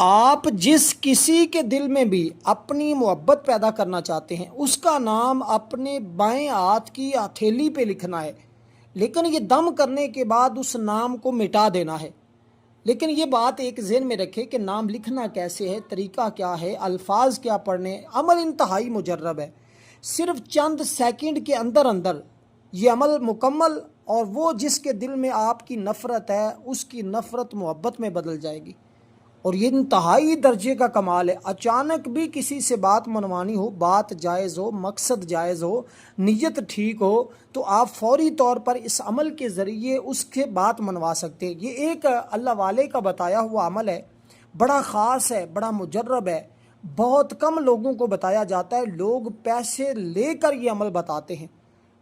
آپ جس کسی کے دل میں بھی اپنی محبت پیدا کرنا چاہتے ہیں اس کا نام اپنے بائیں ہاتھ کی ہتھیلی پہ لکھنا ہے، لیکن یہ دم کرنے کے بعد اس نام کو مٹا دینا ہے۔ لیکن یہ بات ایک ذہن میں رکھے کہ نام لکھنا کیسے ہے، طریقہ کیا ہے، الفاظ کیا پڑھنے، عمل انتہائی مجرب ہے۔ صرف چند سیکنڈ کے اندر اندر یہ عمل مکمل، اور وہ جس کے دل میں آپ کی نفرت ہے اس کی نفرت محبت میں بدل جائے گی۔ اور یہ انتہائی درجے کا کمال ہے۔ اچانک بھی کسی سے بات منوانی ہو، بات جائز ہو، مقصد جائز ہو، نیت ٹھیک ہو، تو آپ فوری طور پر اس عمل کے ذریعے اس کے بات منوا سکتے ہیں۔ یہ ایک اللہ والے کا بتایا ہوا عمل ہے، بڑا خاص ہے، بڑا مجرب ہے، بہت کم لوگوں کو بتایا جاتا ہے۔ لوگ پیسے لے کر یہ عمل بتاتے ہیں،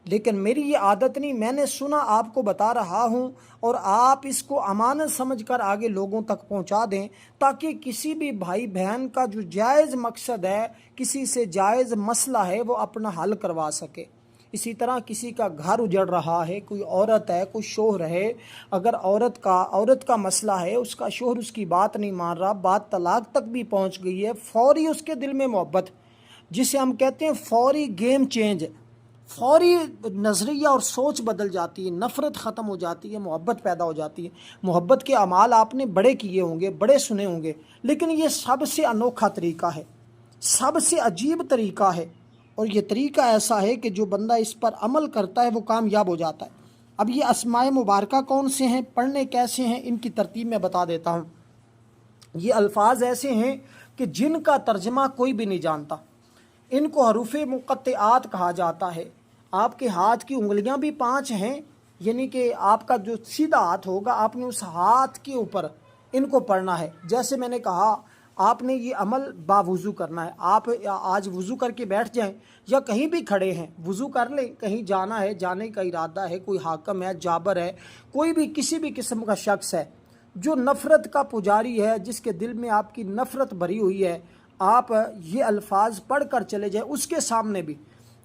لیکن میری یہ عادت نہیں، میں نے سنا، آپ کو بتا رہا ہوں، اور آپ اس کو امانت سمجھ کر آگے لوگوں تک پہنچا دیں، تاکہ کسی بھی بھائی بہن کا جو جائز مقصد ہے، کسی سے جائز مسئلہ ہے، وہ اپنا حل کروا سکے۔ اسی طرح کسی کا گھر اجڑ رہا ہے، کوئی عورت ہے، کوئی شوہر ہے، اگر عورت کا مسئلہ ہے، اس کا شوہر اس کی بات نہیں مان رہا، بات طلاق تک بھی پہنچ گئی ہے، فوری اس کے دل میں محبت، جسے ہم کہتے ہیں فوری گیم چینج، فوری نظریہ اور سوچ بدل جاتی ہے، نفرت ختم ہو جاتی ہے، محبت پیدا ہو جاتی ہے۔ محبت کے اعمال آپ نے بڑے کیے ہوں گے، بڑے سنے ہوں گے، لیکن یہ سب سے انوکھا طریقہ ہے، سب سے عجیب طریقہ ہے، اور یہ طریقہ ایسا ہے کہ جو بندہ اس پر عمل کرتا ہے وہ کامیاب ہو جاتا ہے۔ اب یہ اسماء مبارکہ کون سے ہیں، پڑھنے کیسے ہیں، ان کی ترتیب میں بتا دیتا ہوں۔ یہ الفاظ ایسے ہیں کہ جن کا ترجمہ کوئی بھی نہیں جانتا، ان کو حروف مقطعات کہا جاتا ہے۔ آپ کے ہاتھ کی انگلیاں بھی 5 ہیں، یعنی کہ آپ کا جو سیدھا ہاتھ ہوگا، آپ نے اس ہاتھ کے اوپر ان کو پڑھنا ہے۔ جیسے میں نے کہا، آپ نے یہ عمل باوضو کرنا ہے۔ آپ آج وضو کر کے بیٹھ جائیں، یا کہیں بھی کھڑے ہیں وضو کر لیں، کہیں جانا ہے، جانے کا ارادہ ہے، کوئی حاکم ہے، جابر ہے، کوئی بھی کسی بھی قسم کا شخص ہے جو نفرت کا پجاری ہے، جس کے دل میں آپ کی نفرت بھری ہوئی ہے، آپ یہ الفاظ پڑھ کر چلے جائیں اس کے سامنے بھی،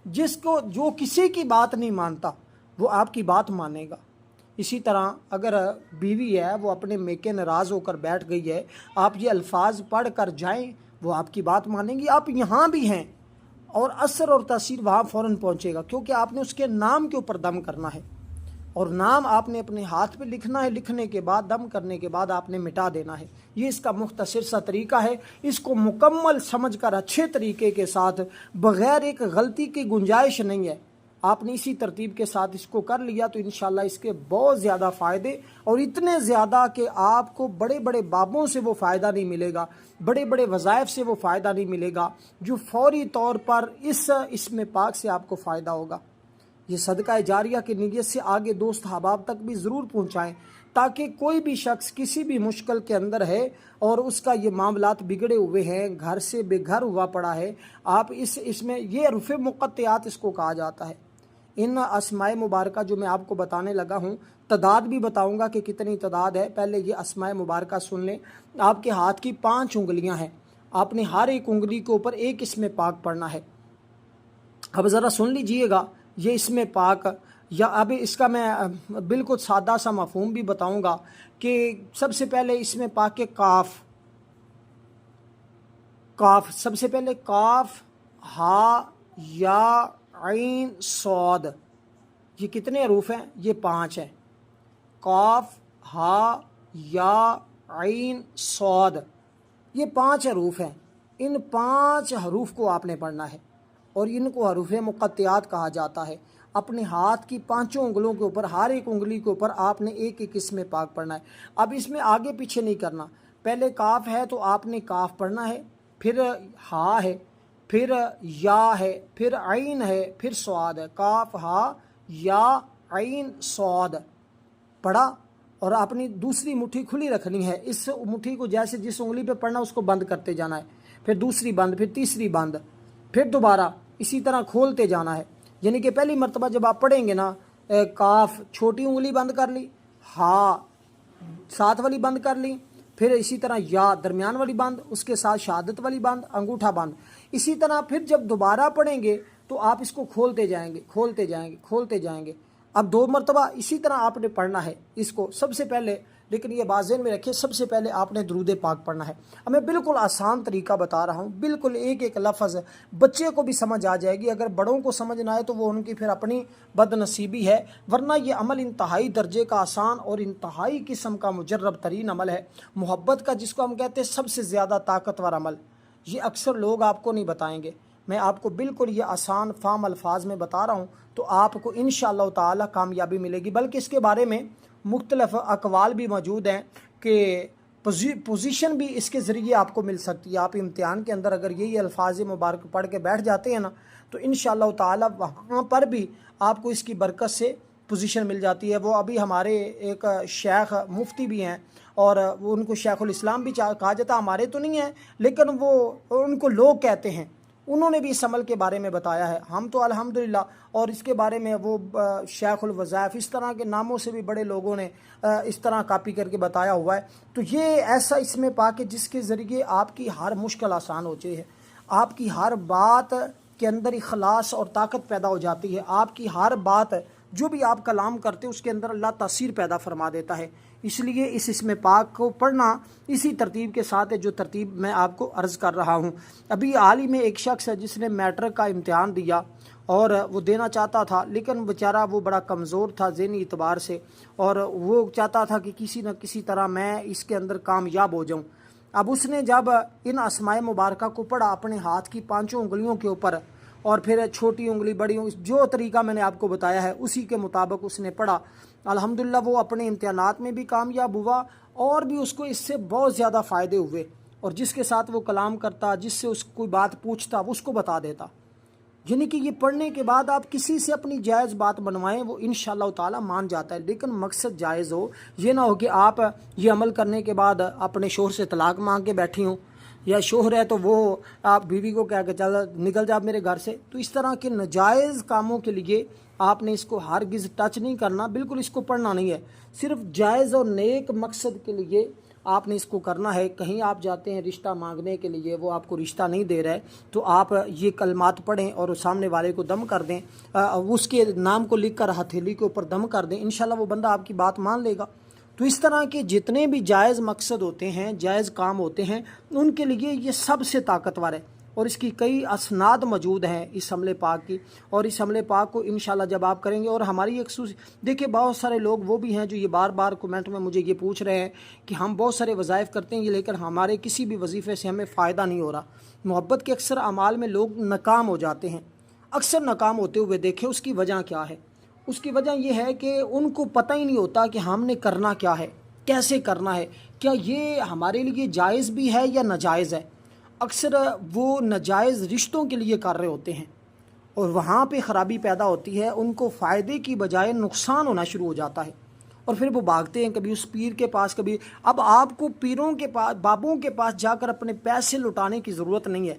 جو کسی کی بات نہیں مانتا وہ آپ کی بات مانے گا۔ اسی طرح اگر بیوی ہے، وہ اپنے میکے ناراض ہو کر بیٹھ گئی ہے، آپ یہ الفاظ پڑھ کر جائیں، وہ آپ کی بات مانیں گی۔ آپ یہاں بھی ہیں اور اثر اور تاثیر وہاں فوراً پہنچے گا، کیونکہ آپ نے اس کے نام کے اوپر دم کرنا ہے، اور نام آپ نے اپنے ہاتھ پہ لکھنا ہے، لکھنے کے بعد دم کرنے کے بعد آپ نے مٹا دینا ہے۔ یہ اس کا مختصر سا طریقہ ہے، اس کو مکمل سمجھ کر اچھے طریقے کے ساتھ، بغیر ایک غلطی کی گنجائش نہیں ہے، آپ نے اسی ترتیب کے ساتھ اس کو کر لیا تو انشاءاللہ اس کے بہت زیادہ فائدے، اور اتنے زیادہ کہ آپ کو بڑے بڑے بابوں سے وہ فائدہ نہیں ملے گا، بڑے بڑے وظائف سے وہ فائدہ نہیں ملے گا، جو فوری طور پر اس میں پاک سے آپ کو فائدہ ہوگا۔ یہ صدقہ جاریہ کی نیت سے آگے دوست احباب تک بھی ضرور پہنچائیں، تاکہ کوئی بھی شخص کسی بھی مشکل کے اندر ہے اور اس کا یہ معاملات بگڑے ہوئے ہیں، گھر سے بے گھر ہوا پڑا ہے، آپ اس میں یہ حروف مقطعات اس کو کہا جاتا ہے۔ ان اسماء مبارکہ جو میں آپ کو بتانے لگا ہوں، تعداد بھی بتاؤں گا کہ کتنی تعداد ہے، پہلے یہ اسماء مبارکہ سن لیں۔ آپ کے ہاتھ کی 5 انگلیاں ہیں، آپ نے ہر ایک انگلی کے اوپر ایک اسم پاک پڑھنا ہے۔ اب ذرا سن لیجئے گا یہ اسم پاک، یا اب اس کا میں بالکل سادہ سا مفہوم بھی بتاؤں گا کہ سب سے پہلے اسم پاک کے کاف، سب سے پہلے کاف، ہا، یا، عین، صاد، یہ کتنے حروف ہیں؟ یہ 5 ہیں۔ کاف، ہا، یا، عین، صاد، یہ 5 حروف ہیں۔ ان 5 حروف کو آپ نے پڑھنا ہے، اور ان کو حروف مقطعات کہا جاتا ہے۔ اپنے ہاتھ کی 5 انگلیوں کے اوپر، ہر ایک انگلی کے اوپر آپ نے ایک ایک اسم پاک پڑھنا ہے۔ اب اس میں آگے پیچھے نہیں کرنا، پہلے کاف ہے تو آپ نے کاف پڑھنا ہے، پھر ہا ہے، پھر یا ہے، پھر عین ہے، پھر صاد ہے۔ کاف، ہا، یا، عین، صاد پڑھا، اور اپنی دوسری مٹھی کھلی رکھنی ہے۔ اس مٹھی کو جیسے جس انگلی پہ پڑھنا اس کو بند کرتے جانا ہے، پھر دوسری بند، پھر تیسری بند، پھر دوبارہ اسی طرح کھولتے جانا ہے۔ یعنی کہ پہلی مرتبہ جب آپ پڑھیں گے نا، کاف چھوٹی انگلی بند کر لی، ہا ساتھ والی بند کر لی، پھر اسی طرح یا درمیان والی بند، اس کے ساتھ شہادت والی بند، انگوٹھا بند، اسی طرح پھر جب دوبارہ پڑھیں گے تو آپ اس کو کھولتے جائیں گے، کھولتے جائیں گے، کھولتے جائیں گے۔ اب 2 مرتبہ اسی طرح آپ نے پڑھنا ہے اس کو۔ سب سے پہلے لیکن یہ بات ذہن میں رکھیے، سب سے پہلے آپ نے درود پاک پڑھنا ہے۔ اب میں بالکل آسان طریقہ بتا رہا ہوں، بالکل ایک ایک لفظ بچے کو بھی سمجھ آ جائے گی، اگر بڑوں کو سمجھ نہ آئے تو وہ ان کی پھر اپنی بد نصیبی ہے، ورنہ یہ عمل انتہائی درجے کا آسان اور انتہائی قسم کا مجرب ترین عمل ہے، محبت کا، جس کو ہم کہتے ہیں سب سے زیادہ طاقتور عمل۔ یہ اکثر لوگ آپ کو نہیں بتائیں گے، میں آپ کو بالکل یہ آسان فام الفاظ میں بتا رہا ہوں، تو آپ کو انشاءاللہ تعالی کامیابی ملے گی۔ بلکہ اس کے بارے میں مختلف اقوال بھی موجود ہیں کہ پوزیشن بھی اس کے ذریعے آپ کو مل سکتی ہے۔ آپ امتحان کے اندر اگر یہی الفاظ مبارک پڑھ کے بیٹھ جاتے ہیں نا، تو انشاءاللہ تعالی وہاں پر بھی آپ کو اس کی برکت سے پوزیشن مل جاتی ہے۔ وہ ابھی ہمارے ایک شیخ مفتی بھی ہیں، اور وہ ان کو شیخ الاسلام بھی کہا جاتا، ہمارے تو نہیں ہیں لیکن وہ ان کو لوگ کہتے ہیں، انہوں نے بھی اس عمل کے بارے میں بتایا ہے، ہم تو الحمدللہ، اور اس کے بارے میں وہ شیخ الوظائف، اس طرح کے ناموں سے بھی بڑے لوگوں نے اس طرح کاپی کر کے بتایا ہوا ہے۔ تو یہ ایسا اس میں پاک ہے جس کے ذریعے آپ کی ہر مشکل آسان ہو جائے ہے، آپ کی ہر بات کے اندر اخلاص اور طاقت پیدا ہو جاتی ہے، آپ کی ہر بات جو بھی آپ کلام کرتے اس کے اندر اللہ تاثیر پیدا فرما دیتا ہے۔ اس لیے اس اسم پاک کو پڑھنا اسی ترتیب کے ساتھ ہے جو ترتیب میں آپ کو عرض کر رہا ہوں۔ ابھی حال ہی میں ایک شخص ہے جس نے میٹرک کا امتحان دیا اور وہ دینا چاہتا تھا، لیکن بیچارہ وہ بڑا کمزور تھا ذہنی اعتبار سے، اور وہ چاہتا تھا کہ کسی نہ کسی طرح میں اس کے اندر کامیاب ہو جاؤں۔ اب اس نے جب ان اسماء مبارکہ کو پڑھا اپنے ہاتھ کی 5 انگلیوں کے اوپر، اور پھر چھوٹی انگلی بڑی انگلی، جو طریقہ میں نے آپ کو بتایا ہے اسی کے مطابق اس نے پڑھا، الحمدللہ وہ اپنے امتحانات میں بھی کامیاب ہوا، اور بھی اس کو اس سے بہت زیادہ فائدے ہوئے، اور جس کے ساتھ وہ کلام کرتا، جس سے اس کوئی بات پوچھتا، وہ اس کو بتا دیتا۔ یعنی کہ یہ پڑھنے کے بعد آپ کسی سے اپنی جائز بات بنوائیں، وہ انشاءاللہ تعالی مان جاتا ہے، لیکن مقصد جائز ہو، یہ نہ ہو کہ آپ یہ عمل کرنے کے بعد اپنے شوہر سے طلاق مانگ کے بیٹھی ہوں، یا شوہر ہے تو وہ آپ بیوی کو کہہ کے چل نکل جا میرے گھر سے۔ تو اس طرح کے ناجائز کاموں کے لیے آپ نے اس کو ہرگز ٹچ نہیں کرنا، بالکل اس کو پڑھنا نہیں ہے، صرف جائز اور نیک مقصد کے لیے آپ نے اس کو کرنا ہے۔ کہیں آپ جاتے ہیں رشتہ مانگنے کے لیے، وہ آپ کو رشتہ نہیں دے رہا ہے، تو آپ یہ کلمات پڑھیں اور سامنے والے کو دم کر دیں، اس کے نام کو لکھ کر ہتھیلی کے اوپر دم کر دیں، انشاءاللہ وہ بندہ آپ کی بات مان لے گا۔ تو اس طرح کے جتنے بھی جائز مقصد ہوتے ہیں، جائز کام ہوتے ہیں، ان کے لیے یہ سب سے طاقتور ہے، اور اس کی کئی اسناد موجود ہیں اس حملے پاک کی، اور اس حملے پاک کو انشاءاللہ جب آپ کریں گے، اور ہماری ایک دیکھیں بہت سارے لوگ وہ بھی ہیں جو یہ بار بار کومنٹ میں مجھے یہ پوچھ رہے ہیں کہ ہم بہت سارے وظائف کرتے ہیں لیکن ہمارے کسی بھی وظیفے سے ہمیں فائدہ نہیں ہو رہا۔ محبت کے اکثر اعمال میں لوگ ناکام ہو جاتے ہیں، اکثر ناکام ہوتے ہوئے دیکھیں، اس کی وجہ کیا ہے؟ اس کی وجہ یہ ہے کہ ان کو پتہ ہی نہیں ہوتا کہ ہم نے کرنا کیا ہے، کیسے کرنا ہے، کیا یہ ہمارے لیے جائز بھی ہے یا ناجائز ہے۔ اکثر وہ ناجائز رشتوں کے لیے کر رہے ہوتے ہیں، اور وہاں پہ خرابی پیدا ہوتی ہے، ان کو فائدے کی بجائے نقصان ہونا شروع ہو جاتا ہے، اور پھر وہ بھاگتے ہیں کبھی اس پیر کے پاس، کبھی۔ اب آپ کو پیروں کے پاس، بابوں کے پاس جا کر اپنے پیسے لٹانے کی ضرورت نہیں ہے۔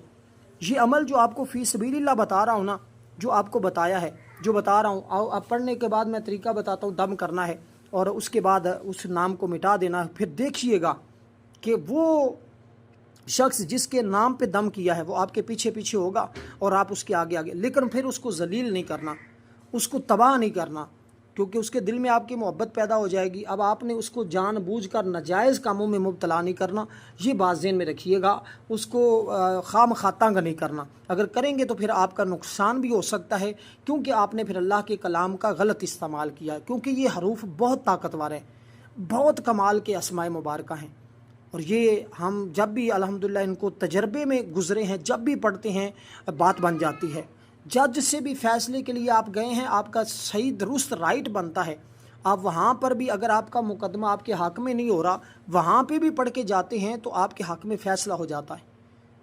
یہ عمل جو آپ کو فی سبیل اللہ بتا رہا ہوں نا، جو آپ کو بتایا ہے، جو بتا رہا ہوں، آپ پڑھنے کے بعد میں طریقہ بتاتا ہوں، دم کرنا ہے اور اس کے بعد اس نام کو مٹا دینا ہے۔ پھر دیکھیے گا کہ وہ شخص جس کے نام پہ دم کیا ہے وہ آپ کے پیچھے پیچھے ہوگا اور آپ اس کے آگے آگے، لیکن پھر اس کو ذلیل نہیں کرنا، اس کو تباہ نہیں کرنا، کیونکہ اس کے دل میں آپ کی محبت پیدا ہو جائے گی۔ اب آپ نے اس کو جان بوجھ کر ناجائز کاموں میں مبتلا نہیں کرنا، یہ بات ذہن میں رکھیے گا، اس کو خام خاتنگ نہیں کرنا۔ اگر کریں گے تو پھر آپ کا نقصان بھی ہو سکتا ہے، کیونکہ آپ نے پھر اللہ کے کلام کا غلط استعمال کیا ہے، کیونکہ یہ حروف بہت طاقتور ہیں، بہت کمال کے اسماء مبارکہ ہیں، اور یہ ہم جب بھی الحمدللہ ان کو تجربے میں گزرے ہیں، جب بھی پڑھتے ہیں بات بن جاتی ہے۔ جج سے بھی فیصلے کے لیے آپ گئے ہیں، آپ کا صحیح درست رائٹ بنتا ہے، آپ وہاں پر بھی اگر آپ کا مقدمہ آپ کے حق میں نہیں ہو رہا، وہاں پہ بھی پڑھ کے جاتے ہیں تو آپ کے حق میں فیصلہ ہو جاتا ہے۔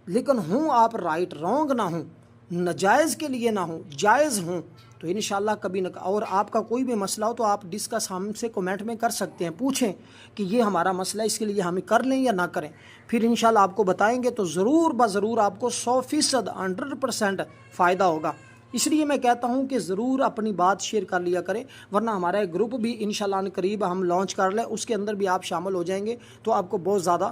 لیکن ہوں آپ رائٹ، رونگ نہ ہوں، ناجائز کے لیے نہ ہوں، جائز ہوں، تو انشاءاللہ کبھی نہ۔ اور آپ کا کوئی بھی مسئلہ ہو تو آپ ڈسکس ہم سے کومنٹ میں کر سکتے ہیں، پوچھیں کہ یہ ہمارا مسئلہ ہے، اس کے لیے ہمیں کر لیں یا نہ کریں، پھر انشاءاللہ آپ کو بتائیں گے، تو ضرور بضرور آپ کو 100% 100% فائدہ ہوگا۔ اس لیے میں کہتا ہوں کہ ضرور اپنی بات شیئر کر لیا کریں، ورنہ ہمارا ایک گروپ بھی انشاءاللہ قریب ہم لانچ کر لیں، اس کے اندر بھی آپ شامل ہو جائیں گے تو آپ کو بہت زیادہ